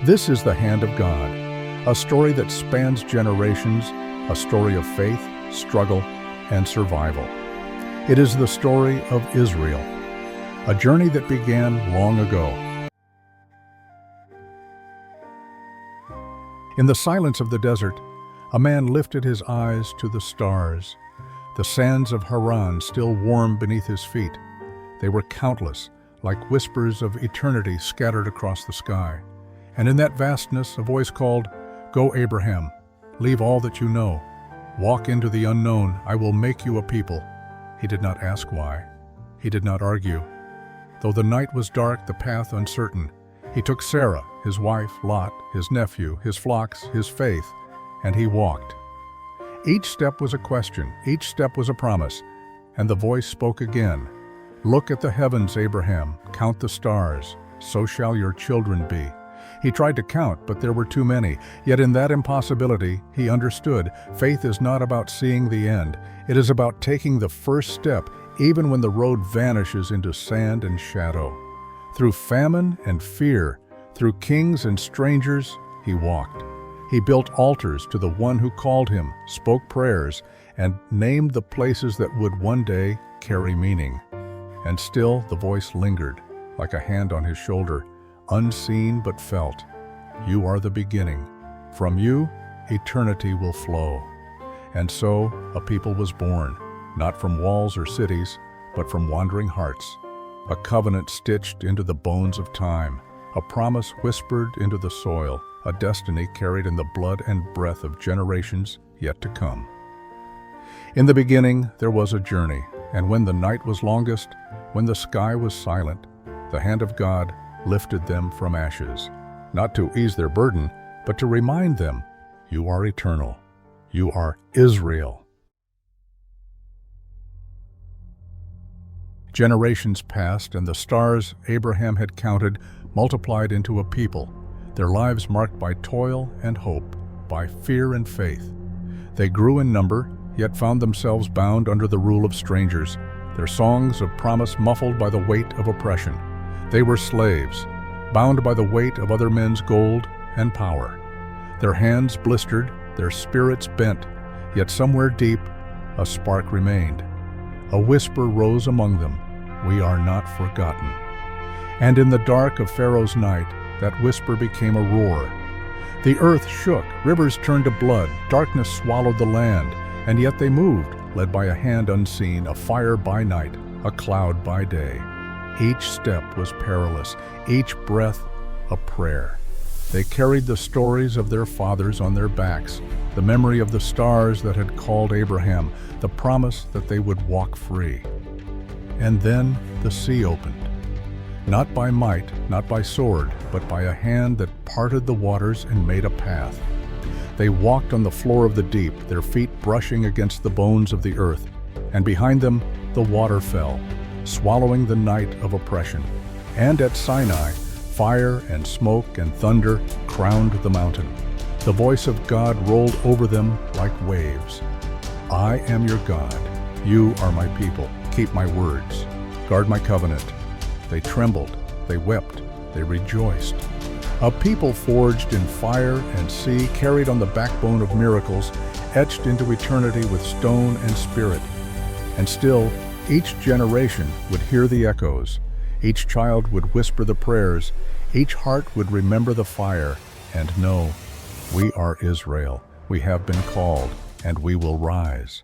This is the hand of God, a story that spans generations, a story of faith, struggle, and survival. It is the story of Israel, a journey that began long ago. In the silence of the desert, a man lifted his eyes to the stars. The sands of Haran still warm beneath his feet. They were countless, like whispers of eternity scattered across the sky. And in that vastness, a voice called, "Go, Abraham, leave all that you know. Walk into the unknown, I will make you a people." He did not ask why. He did not argue. Though the night was dark, the path uncertain, he took Sarah, his wife, Lot, his nephew, his flocks, his faith, and he walked. Each step was a question, each step was a promise, and the voice spoke again. "Look at the heavens, Abraham, count the stars, so shall your children be." He tried to count, but there were too many. Yet in that impossibility, he understood, faith is not about seeing the end. It is about taking the first step, even when the road vanishes into sand and shadow. Through famine and fear, through kings and strangers, he walked. He built altars to the one who called him, spoke prayers, and named the places that would one day carry meaning. And still the voice lingered, like a hand on his shoulder, unseen but felt. "You are the beginning. From you, eternity will flow." And so a people was born, not from walls or cities, but from wandering hearts. A covenant stitched into the bones of time, a promise whispered into the soil, a destiny carried in the blood and breath of generations yet to come. In the beginning, there was a journey, and when the night was longest, when the sky was silent, the hand of God lifted them from ashes, not to ease their burden, but to remind them, "You are eternal. You are Israel." Generations passed, and the stars Abraham had counted multiplied into a people, their lives marked by toil and hope, by fear and faith. They grew in number, yet found themselves bound under the rule of strangers, their songs of promise muffled by the weight of oppression. They were slaves, bound by the weight of other men's gold and power. Their hands blistered, their spirits bent, yet somewhere deep, a spark remained. A whisper rose among them, "We are not forgotten." And in the dark of Pharaoh's night, that whisper became a roar. The earth shook, rivers turned to blood, darkness swallowed the land, and yet they moved, led by a hand unseen, a fire by night, a cloud by day. Each step was perilous, each breath a prayer. They carried the stories of their fathers on their backs, the memory of the stars that had called Abraham, the promise that they would walk free. And then the sea opened. Not by might, not by sword, but by a hand that parted the waters and made a path. They walked on the floor of the deep, their feet brushing against the bones of the earth, and behind them the water fell, swallowing the night of oppression. And at Sinai, fire and smoke and thunder crowned the mountain. The voice of God rolled over them like waves. "I am your God. You are my people. Keep my words. Guard my covenant." They trembled, they wept, they rejoiced. A people forged in fire and sea, carried on the backbone of miracles, etched into eternity with stone and spirit. And still, each generation would hear the echoes. Each child would whisper the prayers. Each heart would remember the fire and know, "We are Israel. We have been called, and we will rise."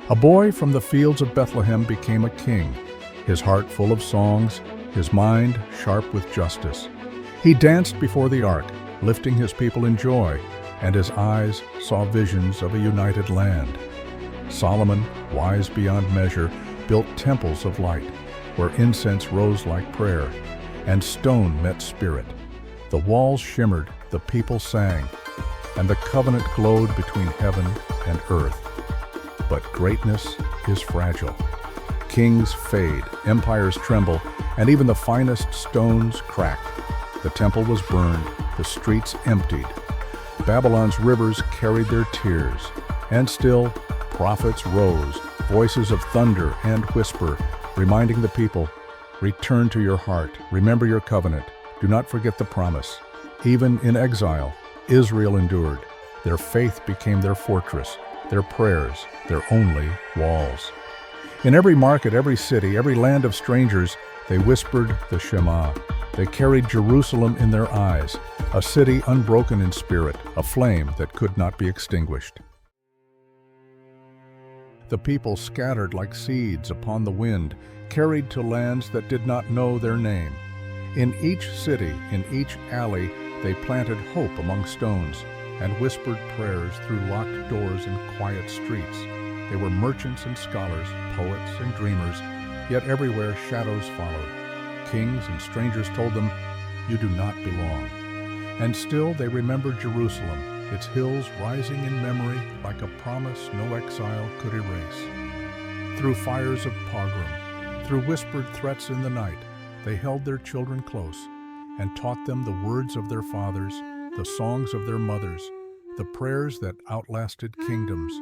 A boy from the fields of Bethlehem became a king, his heart full of songs, his mind sharp with justice. He danced before the ark, lifting his people in joy, and his eyes saw visions of a united land. Solomon, wise beyond measure, built temples of light, where incense rose like prayer, and stone met spirit. The walls shimmered, the people sang, and the covenant glowed between heaven and earth. But greatness is fragile. Kings fade, empires tremble, and even the finest stones crack. The temple was burned, the streets emptied. Babylon's rivers carried their tears, and still prophets rose, voices of thunder and whisper, reminding the people, "Return to your heart, remember your covenant, Do not forget the promise. Even in exile, Israel endured. Their faith became their fortress, their prayers, their only walls. In every market, every city, every land of strangers, they whispered the Shema. They carried Jerusalem in their eyes, a city unbroken in spirit, a flame that could not be extinguished. The people scattered like seeds upon the wind, carried to lands that did not know their name. In each city, in each alley, they planted hope among stones and whispered prayers through locked doors in quiet streets. They were merchants and scholars, poets and dreamers, yet everywhere shadows followed. Kings and strangers told them, "You do not belong." And still they remembered Jerusalem, its hills rising in memory like a promise no exile could erase. Through fires of pogrom, through whispered threats in the night, they held their children close and taught them the words of their fathers, the songs of their mothers, the prayers that outlasted kingdoms.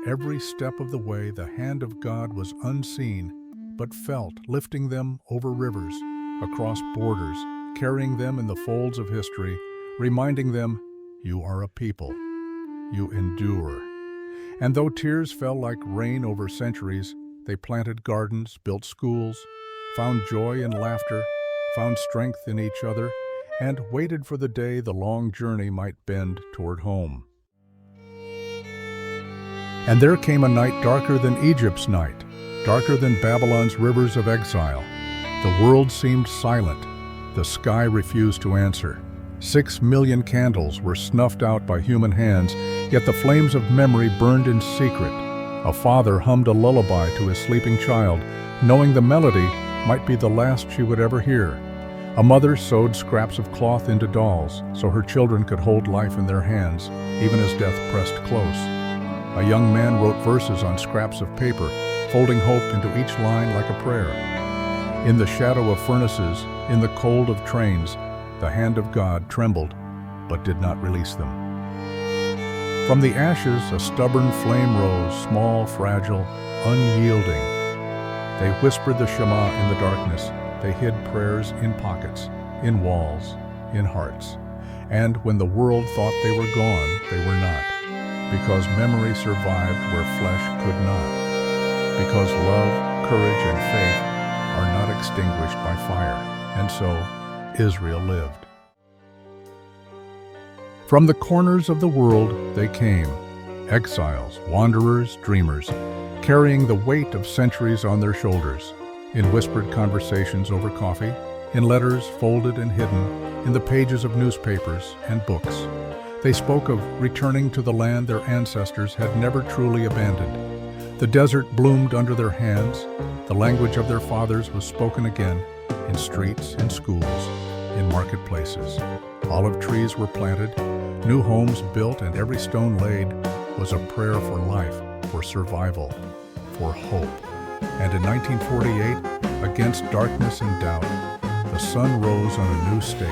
Every step of the way, the hand of God was unseen, but felt, lifting them over rivers, across borders, carrying them in the folds of history, reminding them, "You are a people. You endure." And though tears fell like rain over centuries, they planted gardens, built schools, found joy in laughter, found strength in each other, and waited for the day the long journey might bend toward home. And there came a night darker than Egypt's night, darker than Babylon's rivers of exile. The world seemed silent. The sky refused to answer. 6 million candles were snuffed out by human hands, yet the flames of memory burned in secret. A father hummed a lullaby to his sleeping child, knowing the melody might be the last she would ever hear. A mother sewed scraps of cloth into dolls so her children could hold life in their hands, even as death pressed close. A young man wrote verses on scraps of paper, folding hope into each line like a prayer. In the shadow of furnaces, in the cold of trains, the hand of God trembled, but did not release them. From the ashes, a stubborn flame rose, small, fragile, unyielding. They whispered the Shema in the darkness. They hid prayers in pockets, in walls, in hearts. And when the world thought they were gone, they were not. Because memory survived where flesh could not. Because love, courage, and faith are not extinguished by fire. And so, Israel lived. From the corners of the world they came, exiles, wanderers, dreamers, carrying the weight of centuries on their shoulders, in whispered conversations over coffee, in letters folded and hidden, in the pages of newspapers and books. They spoke of returning to the land their ancestors had never truly abandoned. The desert bloomed under their hands. The language of their fathers was spoken again, in streets, in schools, in marketplaces. Olive trees were planted, new homes built, and every stone laid was a prayer for life, for survival, for hope. And in 1948, against darkness and doubt, the sun rose on a new state.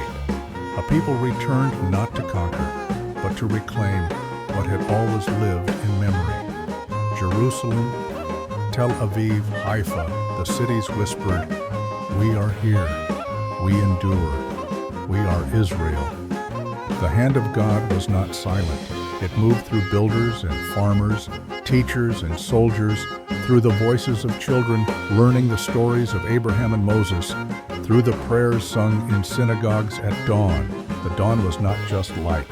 A people returned not to conquer, but to reclaim what had always lived in memory. Jerusalem, Tel Aviv, Haifa, the cities whispered, "We are here, we endure, we are Israel." The hand of God was not silent. It moved through builders and farmers, teachers and soldiers, through the voices of children learning the stories of Abraham and Moses, through the prayers sung in synagogues at dawn. The dawn was not just light.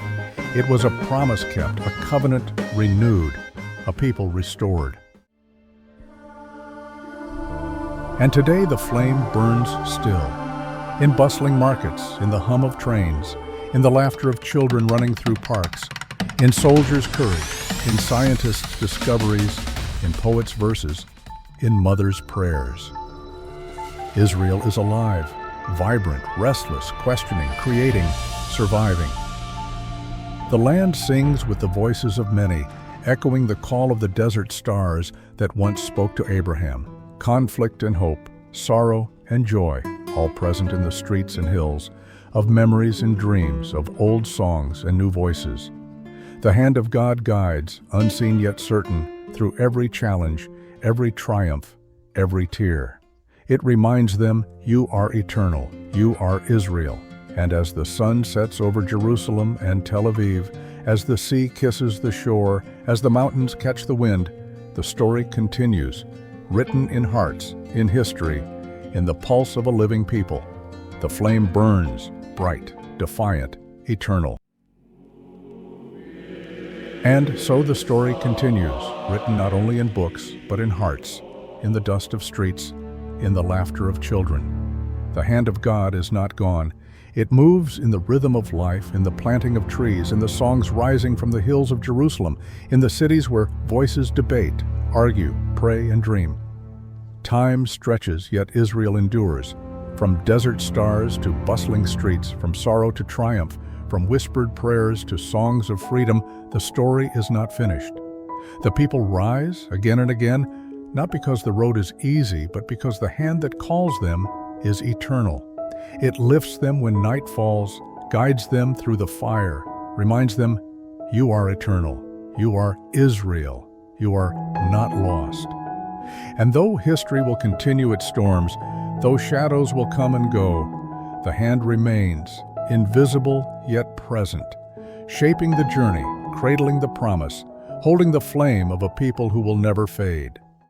It was a promise kept, a covenant renewed, a people restored. And today the flame burns still. In bustling markets, in the hum of trains, in the laughter of children running through parks, in soldiers' courage, in scientists' discoveries, in poets' verses, in mothers' prayers. Israel is alive, vibrant, restless, questioning, creating, surviving. The land sings with the voices of many, echoing the call of the desert stars that once spoke to Abraham. Conflict and hope, sorrow and joy, all present in the streets and hills, of memories and dreams, of old songs and new voices. The hand of God guides, unseen yet certain, through every challenge, every triumph, every tear. It reminds them, "You are eternal, you are Israel, And as the sun sets over Jerusalem and Tel Aviv, as the sea kisses the shore, as the mountains catch the wind, the story continues, written in hearts, in history, in the pulse of a living people. The flame burns, bright, defiant, eternal. And so the story continues, written not only in books, but in hearts, in the dust of streets, in the laughter of children. The hand of God is not gone. It moves in the rhythm of life, in the planting of trees, in the songs rising from the hills of Jerusalem, in the cities where voices debate, argue, pray, and dream. Time stretches, yet Israel endures. From desert stars to bustling streets, from sorrow to triumph, from whispered prayers to songs of freedom, the story is not finished. The people rise again and again, not because the road is easy, but because the hand that calls them is eternal. It lifts them when night falls, guides them through the fire, reminds them, you are eternal, you are Israel, you are not lost. And though history will continue its storms, though shadows will come and go, the hand remains, invisible yet present, shaping the journey, cradling the promise, holding the flame of a people who will never fade.